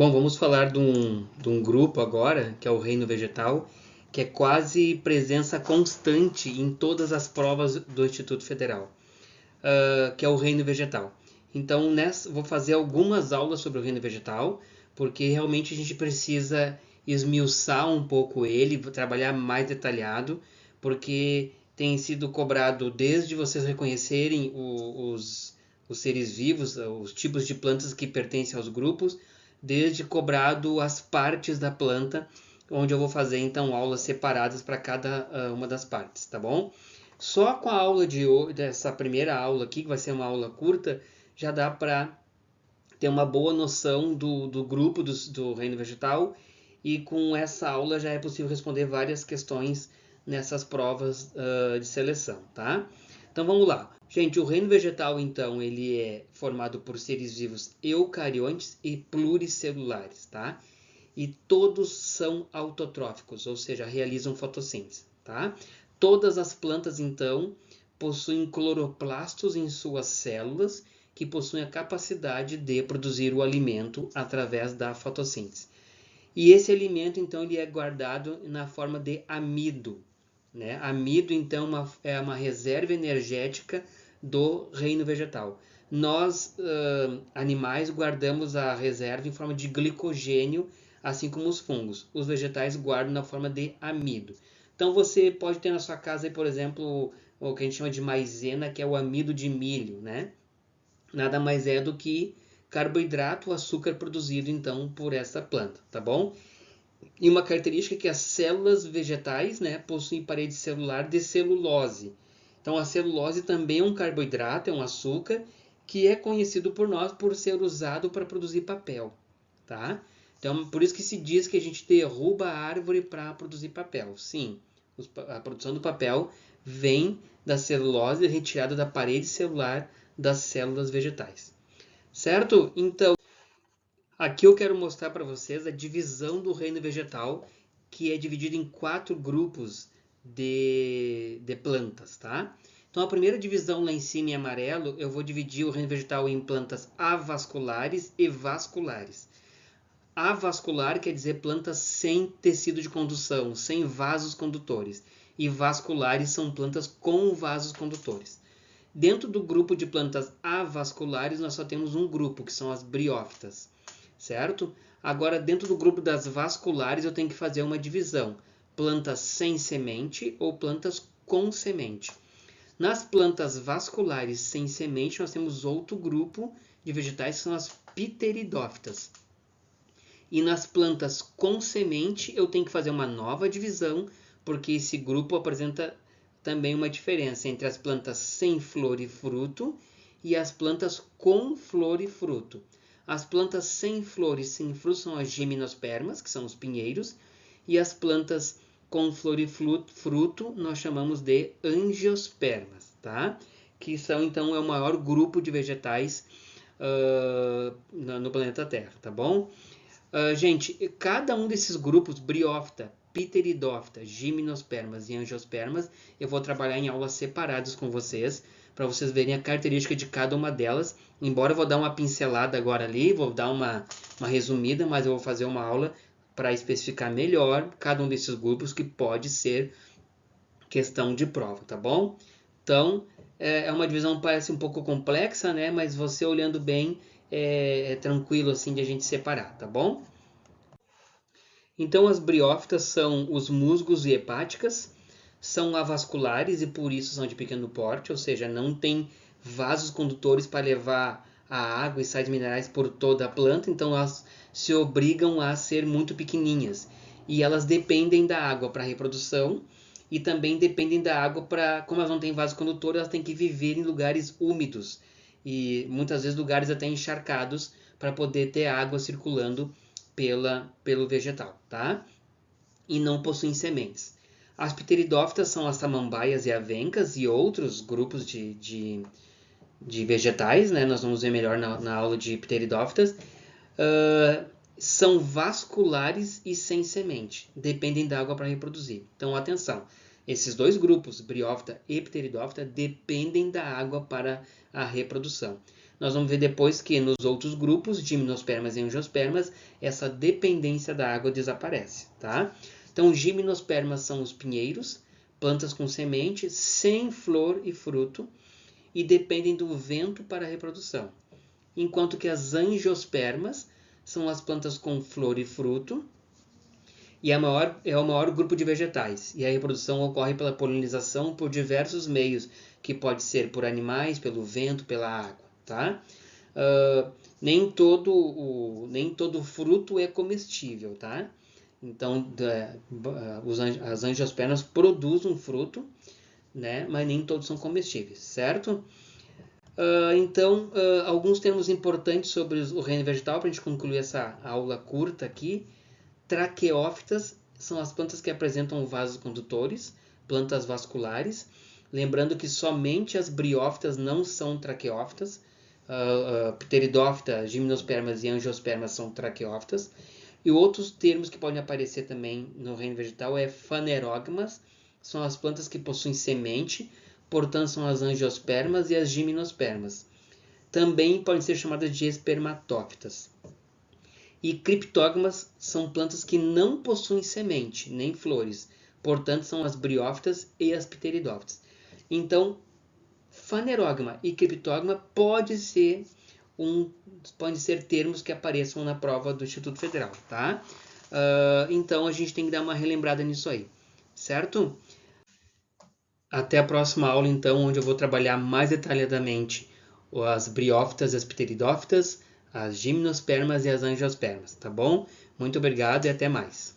Bom, vamos falar de um grupo agora, que é o reino vegetal, que é quase presença constante em todas as provas do Instituto Federal, que é o reino vegetal. Então, vou fazer algumas aulas sobre o reino vegetal, porque realmente a gente precisa esmiuçar um pouco ele, trabalhar mais detalhado, porque tem sido cobrado desde vocês reconhecerem os seres vivos, os tipos de plantas que pertencem aos grupos, desde cobrado as partes da planta, onde eu vou fazer então aulas separadas para cada uma das partes, tá bom? Só com a aula dessa primeira aula aqui, que vai ser uma aula curta, já dá para ter uma boa noção do grupo do reino vegetal, e com essa aula já é possível responder várias questões nessas provas de seleção, tá? Então vamos lá. Gente, o reino vegetal, então, ele é formado por seres vivos eucariontes e pluricelulares, tá? E todos são autotróficos, ou seja, realizam fotossíntese, tá? Todas as plantas, então, possuem cloroplastos em suas células, que possuem a capacidade de produzir o alimento através da fotossíntese. E esse alimento, então, ele é guardado na forma de amido, né? Amido, então, é uma reserva energética do reino vegetal. Nós, animais, guardamos a reserva em forma de glicogênio, assim como os fungos. Os vegetais guardam na forma de amido. Então, você pode ter na sua casa, por exemplo, o que a gente chama de maisena, que é o amido de milho, né? Nada mais é do que carboidrato, açúcar produzido, então, por essa planta, tá bom? E uma característica é que as células vegetais, né, possuem parede celular de celulose. Então, a celulose também é um carboidrato, é um açúcar, que é conhecido por nós por ser usado para produzir papel, tá? Então, por isso que se diz que a gente derruba a árvore para produzir papel. Sim, a produção do papel vem da celulose retirada da parede celular das células vegetais. Certo? Então, aqui eu quero mostrar para vocês a divisão do reino vegetal, que é dividido em 4 grupos de plantas, tá? Então, a primeira divisão lá em cima em amarelo, eu vou dividir o reino vegetal em plantas avasculares e vasculares. Avascular quer dizer plantas sem tecido de condução, sem vasos condutores. E vasculares são plantas com vasos condutores. Dentro do grupo de plantas avasculares, nós só temos um grupo, que são as briófitas, certo? Agora, dentro do grupo das vasculares, eu tenho que fazer uma divisão. Plantas sem semente ou plantas com semente. Nas plantas vasculares sem semente, nós temos outro grupo de vegetais, que são as pteridófitas. E nas plantas com semente, eu tenho que fazer uma nova divisão, porque esse grupo apresenta também uma diferença entre as plantas sem flor e fruto e as plantas com flor e fruto. As plantas sem flor e sem fruto são as gimnospermas, que são os pinheiros, e as plantas com flor e fruto nós chamamos de angiospermas, tá? Que são, então, o maior grupo de vegetais no planeta Terra, tá bom? Gente, cada um desses grupos, briófita, pteridófita, gimnospermas e angiospermas, eu vou trabalhar em aulas separadas com vocês, para vocês verem a característica de cada uma delas. Embora eu vou dar uma pincelada agora ali, vou dar uma resumida, mas eu vou fazer uma aula para especificar melhor cada um desses grupos, que pode ser questão de prova, tá bom? Então, é uma divisão que parece um pouco complexa, né? Mas você olhando bem, é tranquilo assim de a gente separar, tá bom? Então, as briófitas são os musgos e hepáticas, são avasculares e por isso são de pequeno porte, ou seja, não tem vasos condutores para levar a água e sais minerais por toda a planta, então elas se obrigam a ser muito pequenininhas. E elas dependem da água para a reprodução e também dependem da água para, como elas não têm vaso condutor, elas têm que viver em lugares úmidos e muitas vezes lugares até encharcados para poder ter água circulando pelo vegetal, tá? E não possuem sementes. As pteridófitas são as samambaias e avencas e outros grupos de vegetais, né? Nós vamos ver melhor na aula de pteridófitas. São vasculares e sem semente, dependem da água para reproduzir. Então, atenção, esses dois grupos, briófita e pteridófita, dependem da água para a reprodução. nós vamos ver depois que nos outros grupos, gimnospermas e angiospermas, essa dependência da água desaparece, tá? Então, gimnospermas são os pinheiros, plantas com semente, sem flor e fruto, e dependem do vento para a reprodução. Enquanto que as angiospermas são as plantas com flor e fruto, e é o maior grupo de vegetais. E a reprodução ocorre pela polinização por diversos meios, que pode ser por animais, pelo vento, pela água, tá? Nem todo fruto é comestível, tá? Então, as angiospermas produzem um fruto, né? Mas nem todos são comestíveis, certo? Então, alguns termos importantes sobre o reino vegetal, para a gente concluir essa aula curta aqui. Traqueófitas são as plantas que apresentam vasos condutores, plantas vasculares. Lembrando que somente as briófitas não são traqueófitas. Pteridófita, gimnospermas e angiospermas são traqueófitas. E outros termos que podem aparecer também no reino vegetal é fanerógamas, são as plantas que possuem semente, portanto são as angiospermas e as gimnospermas. Também podem ser chamadas de espermatófitas. E criptógamas são plantas que não possuem semente, nem flores. Portanto, são as briófitas e as pteridófitas. Então, fanerógama e criptógama podem ser termos que apareçam na prova do Instituto Federal, tá? Então, a gente tem que dar uma relembrada nisso aí, certo? Até a próxima aula, então, onde eu vou trabalhar mais detalhadamente as briófitas e as pteridófitas, as gimnospermas e as angiospermas, tá bom? Muito obrigado e até mais.